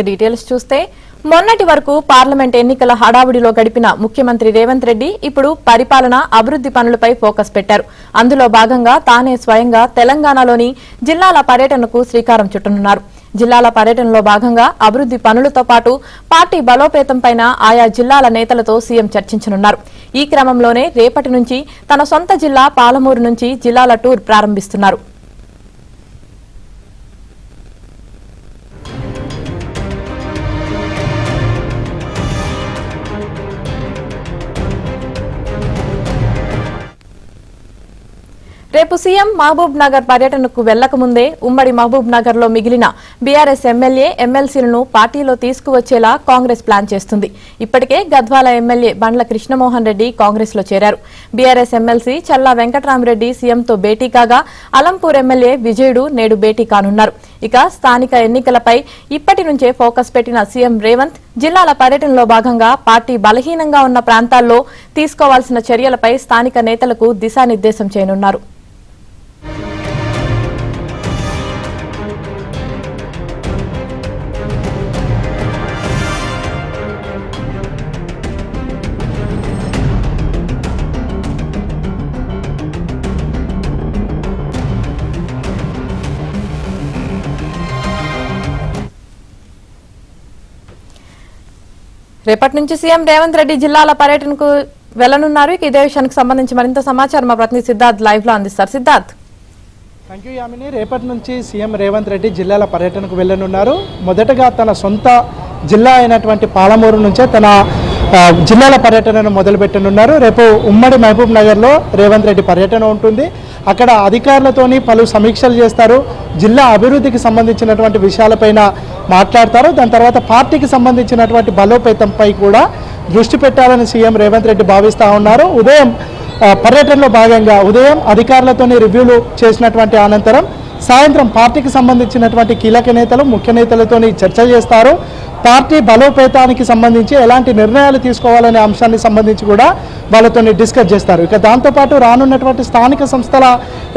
Details చూస్తే మొన్నటి వరకు పార్లమెంట్ ఎన్నికల హడావుడిలో గడిపిన ముఖ్యమంత్రి రేవంత్ రెడ్డి ఇప్పుడు పరిపాలన అభివృద్ధి పనులపై ఫోకస్ పెట్టారు. అందులో భాగంగా తానే స్వయంగా తెలంగాణలోని జిల్లాల పర్యటనకు శ్రీకారం చుట్టనున్నారు. జిల్లాల పర్యటనలో భాగంగా అభివృద్ధి పనులతో పాటు పార్టీ బలోపేతంపై ఆయా జిల్లాల నేతలతో సీఎం చర్చించనున్నారు. ఈ క్రమంలోనే రేపటి నుంచి తన సొంత జిల్లా పాలమూరు నుంచి జిల్లాల టూర్ ప్రారంభిస్తున్నారు. రేపు సీఎం మహబూబ్ నగర్ పర్యటనకు వెళ్లకముందే ఉమ్మడి మహబూబ్ నగర్ లో మిగిలిన బీఆర్ఎస్ ఎమ్మెల్యే ఎమ్మెల్సీలను పార్టీలో తీసుకువచ్చేలా కాంగ్రెస్ ప్లాన్ చేస్తుంది. ఇప్పటికే గద్వాల ఎమ్మెల్యే బండ్ల కృష్ణమోహన్ రెడ్డి కాంగ్రెస్ లో చేరారు. బీఆర్ఎస్ ఎమ్మెల్సీ చల్లా వెంకట్రామరెడ్డి సీఎంతో భేటీ కాగా అలంపూర్ ఎమ్మెల్యే విజయుడు నేడు భేటీ కానున్నారు. ఇక స్థానిక ఎన్నికలపై ఇప్పటి నుంచే ఫోకస్ పెట్టిన సీఎం రేవంత్ జిల్లాల పర్యటనలో భాగంగా పార్టీ బలహీనంగా ఉన్న ప్రాంతాల్లో తీసుకోవాల్సిన చర్యలపై స్థానిక నేతలకు దిశానిర్దేశం చేయనున్నారు. రేపటి నుంచి సీఎం రేవంత్ రెడ్డి జిల్లాల పర్యటనకు వెళ్లనున్నారు. ఇదే విషయానికి సంబంధించి మరింత సమాచారం మా ప్రతినిధి సిద్ధార్థ్ లైవ్ లో అందిస్తారు. సిద్ధార్థ్. Thank you Yamini. రేపటి నుంచి సీఎం రేవంత్ రెడ్డి జిల్లాల పర్యటనకు వెళ్లనున్నారు. మొదటగా తన సొంత జిల్లా అయినటువంటి పాలమూరు నుంచే తన జిల్లాల పర్యటనను మొదలుపెట్టనున్నారు. రేపు ఉమ్మడి మహబూబ్ నగర్లో రేవంత్ రెడ్డి పర్యటన ఉంటుంది. అక్కడ అధికారులతోని పలు సమీక్షలు చేస్తారు. జిల్లా అభివృద్ధికి సంబంధించినటువంటి విషయాలపైన మాట్లాడతారు. దాని తర్వాత పార్టీకి సంబంధించినటువంటి బలోపేతంపై కూడా దృష్టి పెట్టాలని సీఎం రేవంత్ రెడ్డి భావిస్తూ ఉన్నారు. ఉదయం పర్యటనలో భాగంగా ఉదయం అధికారులతోని రివ్యూలు చేసినటువంటి అనంతరం సాయంత్రం పార్టీకి సంబంధించినటువంటి కీలక నేతలు ముఖ్య నేతలతోని చర్చ చేస్తారు. పార్టీ బలోపేతానికి సంబంధించి ఎలాంటి నిర్ణయాలు తీసుకోవాలనే అంశాన్ని సంబంధించి కూడా వాళ్ళతో డిస్కస్ చేస్తారు. ఇక దాంతోపాటు రానున్నటువంటి స్థానిక సంస్థల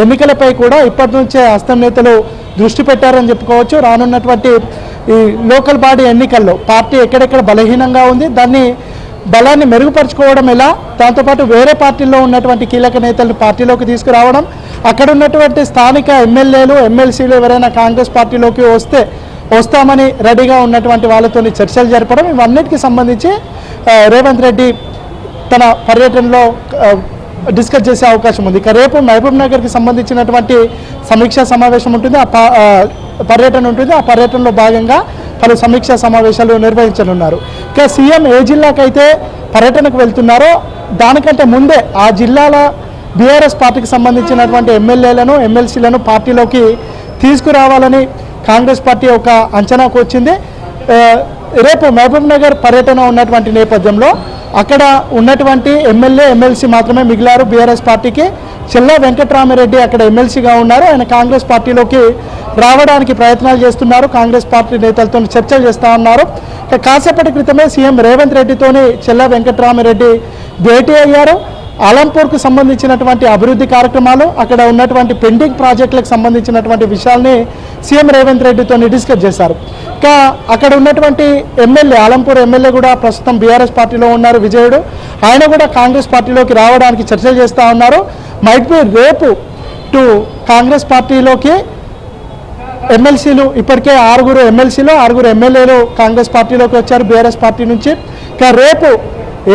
ఎన్నికలపై కూడా ఇప్పటి నుంచే హస్తం నేతలు దృష్టి పెట్టారని చెప్పుకోవచ్చు. రానున్నటువంటి ఈ లోకల్ బాడీ ఎన్నికల్లో పార్టీ ఎక్కడెక్కడ బలహీనంగా ఉంది, దాన్ని బలాన్ని మెరుగుపరుచుకోవడం ఎలా, దాంతోపాటు వేరే పార్టీల్లో ఉన్నటువంటి కీలక నేతలను పార్టీలోకి తీసుకురావడం, అక్కడ ఉన్నటువంటి స్థానిక ఎమ్మెల్యేలు ఎమ్మెల్సీలు ఎవరైనా కాంగ్రెస్ పార్టీలోకి వస్తామని రెడీగా ఉన్నటువంటి వాళ్ళతో చర్చలు జరపడం, ఇవన్నిటికీ సంబంధించి రేవంత్ రెడ్డి తన పర్యటనలో డిస్కస్ చేసే అవకాశం ఉంది. ఇక రేపు మహబూబ్ నగర్కి సంబంధించినటువంటి సమీక్షా సమావేశం ఉంటుంది, పర్యటన ఉంటుంది. ఆ పర్యటనలో భాగంగా పలు సమీక్షా సమావేశాలు నిర్వహించనున్నారు. ఇక సీఎం ఏ జిల్లాకైతే పర్యటనకు వెళ్తున్నారో దానికంటే ముందే ఆ జిల్లాల బీఆర్ఎస్ పార్టీకి సంబంధించినటువంటి ఎమ్మెల్యేలను ఎమ్మెల్సీలను పార్టీలోకి తీసుకురావాలని కాంగ్రెస్ పార్టీ ఒక అంచనాకు వచ్చింది. రేపు మహబూబ్ నగర్ పర్యటన ఉన్నటువంటి నేపథ్యంలో అక్కడ ఉన్నటువంటి ఎమ్మెల్యే ఎమ్మెల్సీ మాత్రమే మిగిలారు బీఆర్ఎస్ పార్టీకి. చల్లా వెంకట్రామరెడ్డి అక్కడ ఎమ్మెల్సీగా ఉన్నారు. ఆయన కాంగ్రెస్ పార్టీలోకి రావడానికి ప్రయత్నాలు చేస్తున్నారు. కాంగ్రెస్ పార్టీ నేతలతో చర్చలు చేస్తూ ఉన్నారు. కాసేపటి క్రితమే సీఎం రేవంత్ రెడ్డితోని చల్లా వెంకట్రామరెడ్డి భేటీ అయ్యారు. అలంపూర్కు సంబంధించినటువంటి అభివృద్ధి కార్యక్రమాలు, అక్కడ ఉన్నటువంటి పెండింగ్ ప్రాజెక్టులకు సంబంధించినటువంటి విషయాల్ని సీఎం రేవంత్ రెడ్డితో డిస్కస్ చేశారు. ఇంకా అక్కడ ఉన్నటువంటి ఎమ్మెల్యే అలంపూర్ ఎమ్మెల్యే కూడా ప్రస్తుతం బీఆర్ఎస్ పార్టీలో ఉన్నారు విజయుడు. ఆయన కూడా కాంగ్రెస్ పార్టీలోకి రావడానికి చర్చలు చేస్తూ ఉన్నారు. మైట్ బి రేపు కాంగ్రెస్ పార్టీలోకి ఎమ్మెల్సీలు ఇప్పటికే 6 ఎమ్మెల్సీలు 6 ఎమ్మెల్యేలు కాంగ్రెస్ పార్టీలోకి వచ్చారు బీఆర్ఎస్ పార్టీ నుంచి. ఇంకా రేపు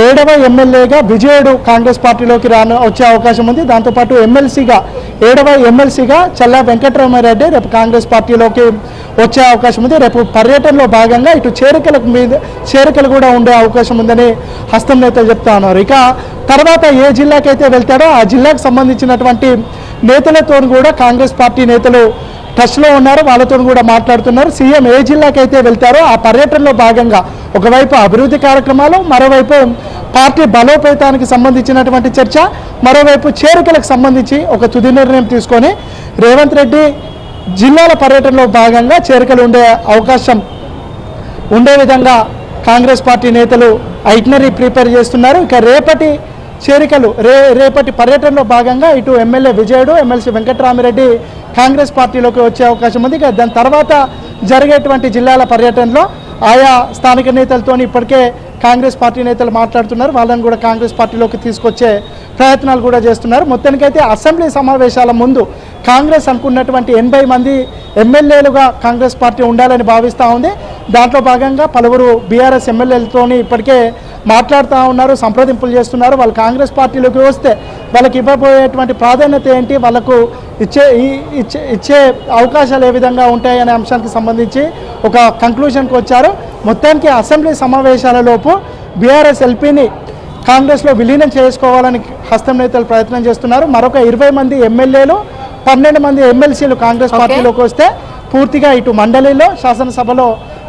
7వ ఎమ్మెల్యేగా విజయుడు కాంగ్రెస్ పార్టీలోకి వచ్చే అవకాశం ఉంది. దాంతోపాటు 7వ ఎమ్మెల్సీగా చల్లా వెంకట్రామరెడ్డి రేపు కాంగ్రెస్ పార్టీలోకి వచ్చే అవకాశం ఉంది. రేపు పర్యటనలో భాగంగా ఇటు చేరికలు కూడా ఉండే అవకాశం ఉందని హస్తం నేతలు చెప్తా ఉన్నారు. ఇక తర్వాత ఏ జిల్లాకైతే వెళ్తాడో ఆ జిల్లాకు సంబంధించినటువంటి నేతలతో కూడా కాంగ్రెస్ పార్టీ నేతలు టచ్లో ఉన్నారు, వాళ్ళతో కూడా మాట్లాడుతున్నారు. సీఎం ఏ జిల్లాకైతే వెళ్తారో ఆ పర్యటనలో భాగంగా ఒకవైపు అభివృద్ధి కార్యక్రమాలు, మరోవైపు పార్టీ బలోపేతానికి సంబంధించినటువంటి చర్చ, మరోవైపు చేరికలకు సంబంధించి ఒక తుది నిర్ణయం తీసుకొని రేవంత్ రెడ్డి జిల్లాల పర్యటనలో భాగంగా చేరికలు ఉండే అవకాశం ఉండే విధంగా కాంగ్రెస్ పార్టీ నేతలు ఐటినరీ ప్రిపేర్ చేస్తున్నారు. ఇక రేపటి చేరికలు రేపటి పర్యటనలో భాగంగా ఇటు ఎమ్మెల్యే విజయుడు ఎమ్మెల్సీ వెంకట్రామరెడ్డి కాంగ్రెస్ పార్టీలోకి వచ్చే అవకాశం ఉంది. దాని తర్వాత జరిగేటువంటి జిల్లాల పర్యటనలో ఆయా స్థానిక నేతలతో ఇప్పటికే కాంగ్రెస్ పార్టీ నేతలు మాట్లాడుతున్నారు. వాళ్ళని కూడా కాంగ్రెస్ పార్టీలోకి తీసుకొచ్చే ప్రయత్నాలు కూడా చేస్తున్నారు. మొత్తానికైతే అసెంబ్లీ సమావేశాల ముందు కాంగ్రెస్ అనుకున్నటువంటి 80 మంది ఎమ్మెల్యేలుగా కాంగ్రెస్ పార్టీ ఉండాలని భావిస్తూ ఉంది. దాంట్లో భాగంగా పలువురు బీఆర్ఎస్ ఎమ్మెల్యేలతోని ఇప్పటికే మాట్లాడుతూ ఉన్నారు, సంప్రదింపులు చేస్తున్నారు. వాళ్ళు కాంగ్రెస్ పార్టీలోకి వస్తే వాళ్ళకి ఇవ్వబోయేటువంటి ప్రాధాన్యత ఏంటి, వాళ్ళకు ఇచ్చే అవకాశాలు ఏ విధంగా ఉంటాయనే అంశానికి సంబంధించి ఒక కంక్లూషన్కి వచ్చారు. మొత్తానికి అసెంబ్లీ సమావేశాలలోపు బీఆర్ఎస్ ఎల్పీని కాంగ్రెస్లో విలీనం చేసుకోవాలని హస్తం నేతలు ప్రయత్నం చేస్తున్నారు. మరొక 20 మంది ఎమ్మెల్యేలు 12 మంది ఎమ్మెల్సీలు కాంగ్రెస్ పార్టీలోకి వస్తే పూర్తిగా ఇటు మండలిలో శాసనసభలో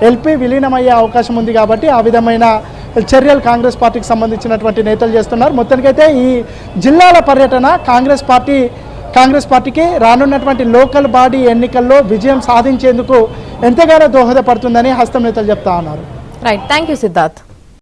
ఎల్పీ విలీనమయ్యే అవకాశం ఉంది. కాబట్టి ఆ విధమైన చర్యలు కాంగ్రెస్ పార్టీకి సంబంధించినటువంటి నేతలు చేస్తున్నారు. మొత్తానికైతే ఈ జిల్లాల పర్యటన కాంగ్రెస్ పార్టీకి రానున్నటువంటి లోకల్ బాడీ ఎన్నికల్లో విజయం సాధించేందుకు ఎంతగానో దోహదపడుతుందని హస్తం నేతలు చెప్తా ఉన్నారు. Right, thank you Siddharth.